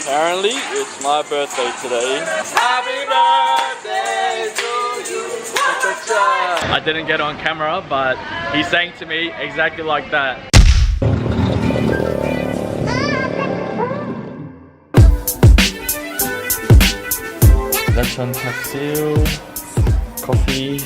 Apparently, it's my birthday today. Happy birthday to you. I didn't get on camera, but he sang to me exactly like that. That's on taksil, coffee,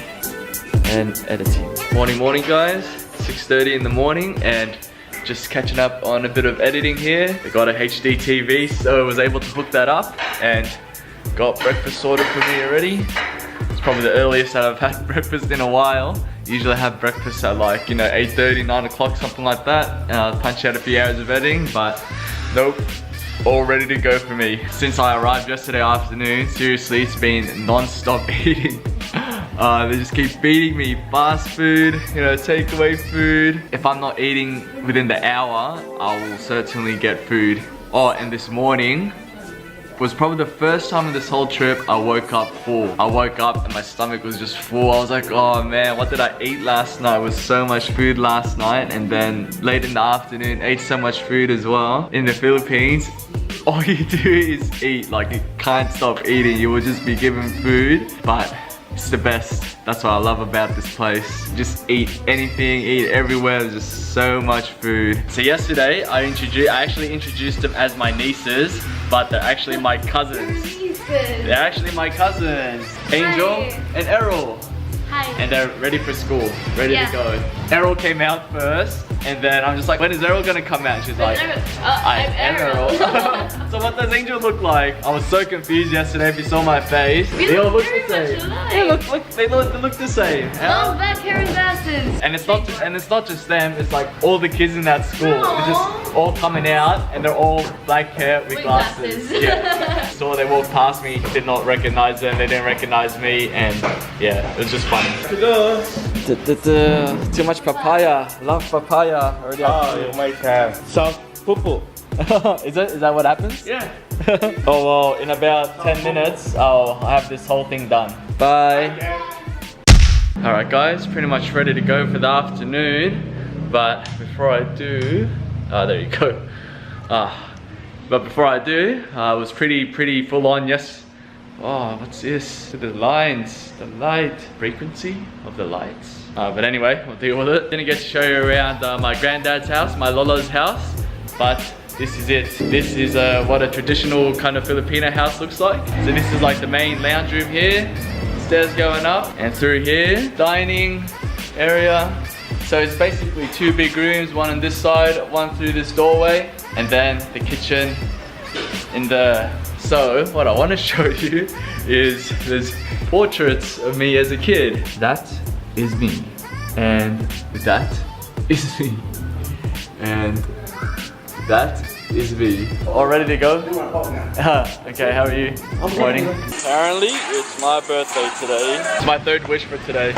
and editing. Morning guys, 6:30 in the morning, and just catching up on a bit of editing here. I got a HD TV, so I was able to hook that up and got breakfast sorted for me already. It's probably the earliest that I've had breakfast in a while. Usually I have breakfast at like, 8:30, 9 o'clock, something like that. And I'll punch out a few hours of editing, but nope. All ready to go for me. Since I arrived yesterday afternoon, seriously, it's been non-stop eating. They just keep feeding me fast food, takeaway food. If I'm not eating within the hour, I will certainly get food. Oh, and this morning was probably the first time in this whole trip I woke up full. I woke up and my stomach was just full. I was like, oh man, what did I eat last night? It was so much food last night, and then late in the afternoon ate so much food as well. In the Philippines, all you do is eat. Like, you can't stop eating. You will just be given food, but it's the best. That's what I love about this place. Just eat anything, eat everywhere. There's just so much food. So yesterday, I actually introduced them as my nieces, but they're actually my cousins. They're actually my cousins. Angel and Errol. Hi. And they're ready for school, ready to go. Errol came out first, and then I'm just like, when is Errol gonna come out? She's like, I'm Errol. So what does Angel look like? I was so confused yesterday. If you saw my face, they all look the same. They look the same. Oh, black hair and glasses. And it's not just them. It's like all the kids in that school. They're just all coming out, and they're all black hair with glasses. Yeah. So they walked past me, did not recognize them. They didn't recognize me, and yeah, it was just funny. Too much papaya. Love papaya. Already. Oh, you might have some poo-poo. Is that what happens? Yeah. Oh well, in about 10 minutes, I'll have this whole thing done. Bye. Alright guys, pretty much ready to go for the afternoon. But before I do, there you go. But before I do, I was pretty full on. Yes. Oh, what's this? The lines, the light, frequency of the lights. But anyway, we'll deal with it. Didn't get to show you around my granddad's house, my Lola's house, but this is it. This is what a traditional kind of Filipino house looks like. So this is like the main lounge room here, stairs going up, and through here, dining area. So it's basically two big rooms, one on this side, one through this doorway, and then the kitchen in there. So what I want to show you is there's portraits of me as a kid. That is me, and that is me, and that is me. All ready to go? Okay, how are you? Morning. Apparently, it's my birthday today. It's my third wish for today.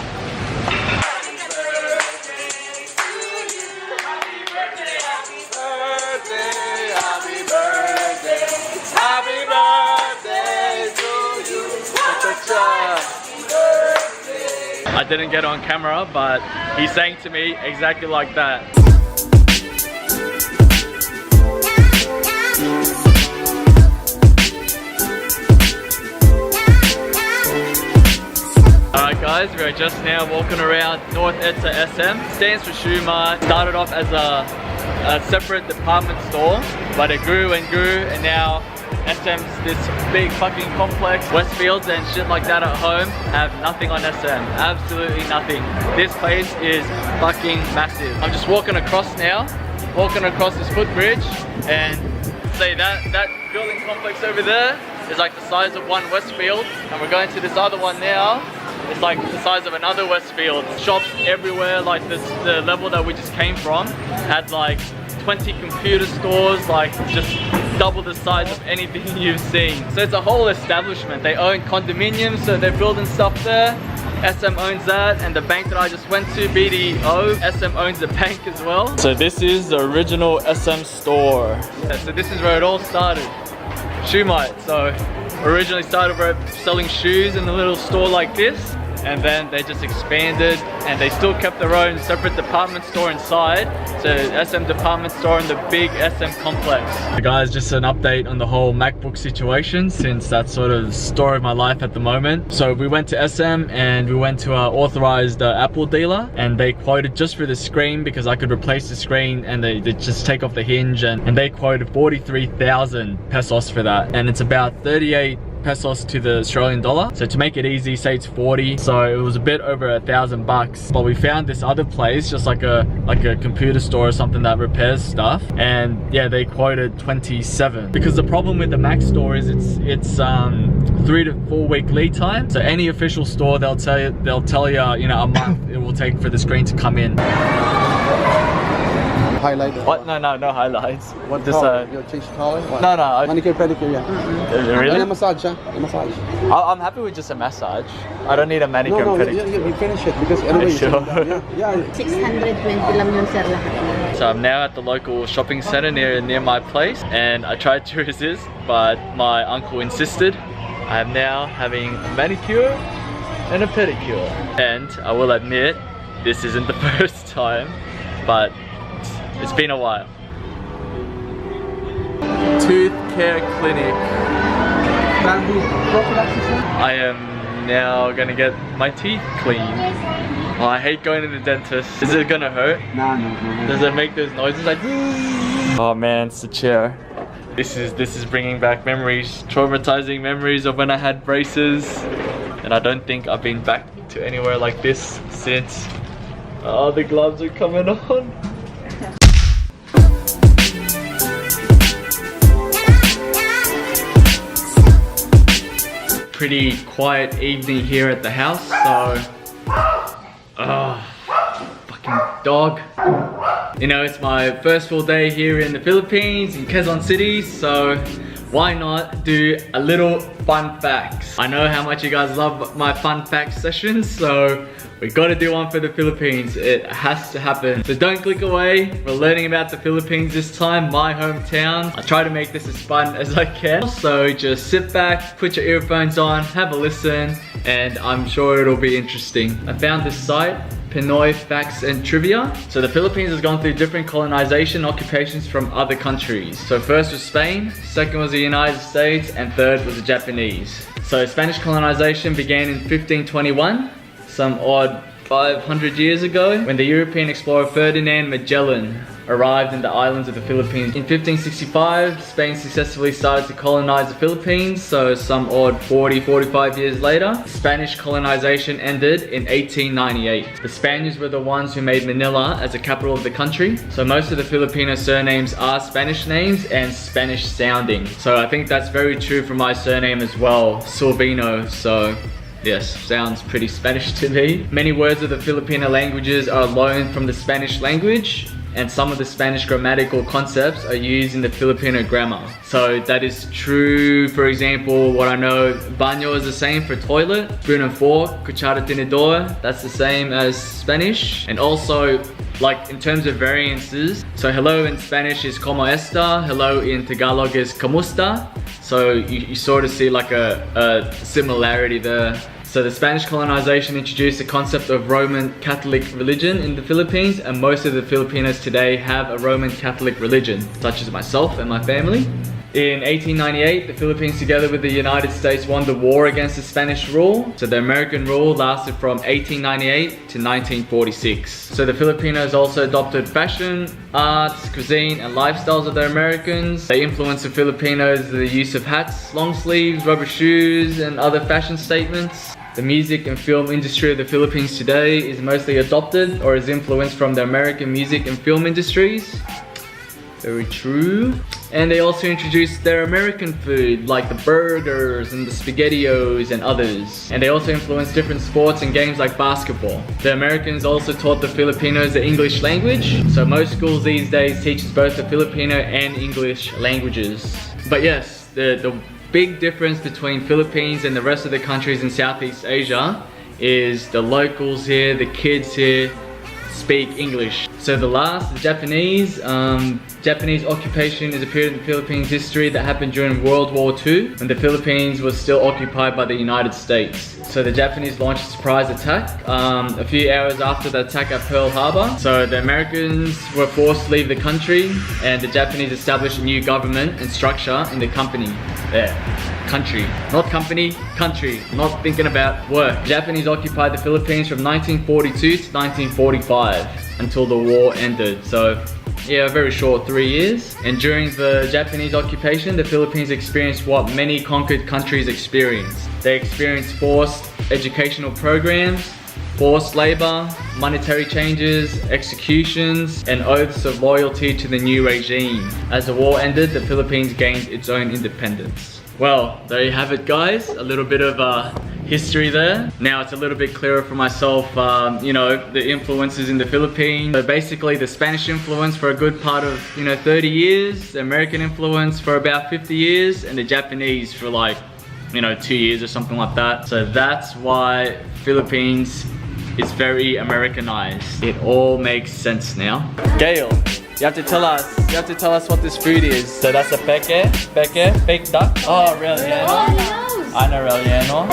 I didn't get on camera, but he sang to me exactly like that. Alright guys, we're just now walking around North Edsa SM. Stands for Shoe Mart. Started off as a separate department store, but it grew and grew, and now SM's this big fucking complex. Westfields and shit like that at home have nothing on SM. Absolutely nothing. This place is fucking massive. I'm just walking across now, walking across this footbridge, and say that building complex over there is like the size of one Westfield, and we're going to this other one now. It's like the size of another Westfield. Shops everywhere, like this, the level that we just came from had like 20 computer stores, like just double the size of anything you've seen. So it's a whole establishment. They own condominiums, so they're building stuff there. SM owns that, and the bank that I just went to, BDO, SM owns the bank as well. So this is the original SM store. So this is where it all started. Shoe Mart. So originally started selling shoes in a little store like this, and then they just expanded and they still kept their own separate department store inside. So SM department store in the big SM complex. So guys, just an update on the whole MacBook situation, since that's sort of the story of my life at the moment. So we went to SM and we went to our authorized Apple dealer, and they quoted just for the screen, because I could replace the screen, and they just take off the hinge, and they quoted 43,000 pesos for that, and it's about 38 pesos to the Australian dollar. So to make it easy, say it's 40, so it was a bit over $1,000. But we found this other place, just like a computer store or something that repairs stuff, and yeah, they quoted 27. Because the problem with the Mac store is it's 3 to 4 week lead time. So any official store, they'll tell you you know, a month it will take for the screen to come in. Highlight. What? No highlights. What Just your change color? What? No. Manicure, pedicure, yeah. Really? And a massage, huh? A massage. I'm happy with just a massage. I don't need a manicure and pedicure. You finish it because anyway. Sure. Yeah. 620 lang yun, sir, lahat. So I'm now at the local shopping center near my place, and I tried to resist, but my uncle insisted. I am now having a manicure and a pedicure. And I will admit, this isn't the first time, but it's been a while. Tooth care clinic. I am now gonna get my teeth cleaned. Oh, I hate going to the dentist. Is it gonna hurt? No. Does it make those noises like? Oh man, it's the chair. This is bringing back memories, traumatizing memories of when I had braces, and I don't think I've been back to anywhere like this since. Oh, the gloves are coming on. Pretty quiet evening here at the house, so fucking dog. You know, it's my first full day here in the Philippines, in Quezon City, so why not do a little fun facts? I know how much you guys love my fun facts sessions, so we gotta do one for the Philippines. It has to happen. So don't click away. We're learning about the Philippines this time, my hometown. I try to make this as fun as I can. So just sit back, put your earphones on, have a listen, and I'm sure it'll be interesting. I found this site, Pinoy Facts and Trivia. So the Philippines has gone through different colonization occupations from other countries. So first was Spain, second was the United States, and third was the Japanese. So Spanish colonization began in 1521. Some odd 500 years ago, when the European explorer Ferdinand Magellan arrived in the islands of the Philippines. In 1565, Spain successfully started to colonize the Philippines, so some odd 45 years later, Spanish colonization ended in 1898. The Spaniards were the ones who made Manila as the capital of the country, so most of the Filipino surnames are Spanish names and Spanish sounding. So I think that's very true for my surname as well, Silvino, so yes, sounds pretty Spanish to me. Many words of the Filipino languages are loaned from the Spanish language, and some of the Spanish grammatical concepts are used in the Filipino grammar. So that is true. For example, what I know, baño is the same for toilet, spoon and fork, cuchara tenedor, that's the same as Spanish. And also, like in terms of variances, so hello in Spanish is como esta, hello in Tagalog is kamusta. So you sort of see like a similarity there. So the Spanish colonization introduced the concept of Roman Catholic religion in the Philippines, and most of the Filipinos today have a Roman Catholic religion, such as myself and my family. In 1898, the Philippines together with the United States won the war against the Spanish rule. So the American rule lasted from 1898 to 1946. So the Filipinos also adopted fashion, arts, cuisine and lifestyles of the Americans. They influenced the Filipinos with the use of hats, long sleeves, rubber shoes and other fashion statements. The music and film industry of the Philippines today is mostly adopted or is influenced from the American music and film industries. Very true. And they also introduced their American food, like the burgers and the SpaghettiOs and others. And they also influenced different sports and games like basketball. The Americans also taught the Filipinos the English language. So most schools these days teaches both the Filipino and English languages. But yes, the big difference between Philippines and the rest of the countries in Southeast Asia is the locals here, the kids here, speak English. So the Japanese occupation is a period in the Philippines history that happened during World War II when the Philippines was still occupied by the United States. So the Japanese launched a surprise attack a few hours after the attack at Pearl Harbor. So the Americans were forced to leave the country and the Japanese established a new government and structure in the country. Not company, country. Not thinking about work. The Japanese occupied the Philippines from 1942 to 1945 until the war ended. So yeah, a very short 3 years. And during the Japanese occupation, the Philippines experienced what many conquered countries experienced. They experienced forced educational programs, forced labor, monetary changes, executions, and oaths of loyalty to the new regime. As the war ended, the Philippines gained its own independence. Well, there you have it, guys. A little bit of history there. Now it's a little bit clearer for myself, you know, the influences in the Philippines. So basically the Spanish influence for a good part of, 30 years, the American influence for about 50 years, and the Japanese for like, 2 years or something like that. So that's why Philippines is very Americanized. It all makes sense now. Gail, you have to tell us what this food is. So that's a peke, fake duck. Oh, relleno. I know relleno.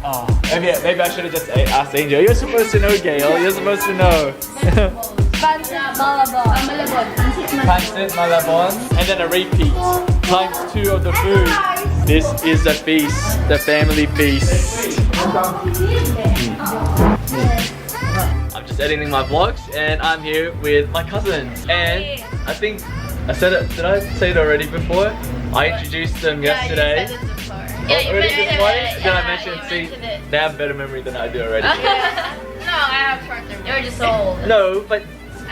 Oh, maybe I should have just asked Angel. You're supposed to know, Gail. You're supposed to know. Pancit malabon. And then a repeat. Times 2 of the food. This is the feast, the family feast. I'm just editing my vlogs and I'm here with my cousins. And I think I said it, did I say it already before? I introduced them yesterday. Yeah, you said it before. Yeah, you mentioned it. Did I mention you it? See, mentioned it. they have better memory than I do already. No, I have shorter memory. You're just old. No, but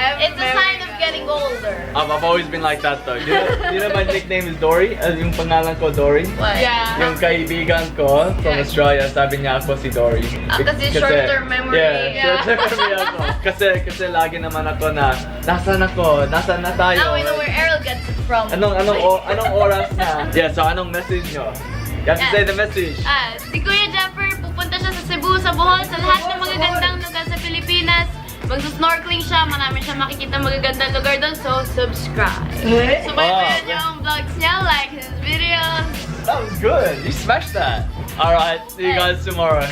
It's a sign of getting older. I've always been like that though. You know my nickname is Dory? Yung pangalan ko Dory? What? Yeah. Yung kaibigan ko from Australia, sabi niya ako si Dory. Kasi short-term memory. Yeah, short-term memory ako. Kasi lagi naman ako na, nasaan na tayo? Now we know where Errol gets it from. Anong oras na? Yeah, so anong message nyo? You have to say the message. Si Kuya Jeffer, pupunta siya sa Cebu, sa Bohol, sa lahat ng magagandang lugar sa Pilipinas. Magsusnorkeling siya, marami siya makikita magagandang lugar doon, so subscribe. Subaybayan niyo ang vlogs niya, like his videos. That was good. You smashed that. Alright, see you guys tomorrow.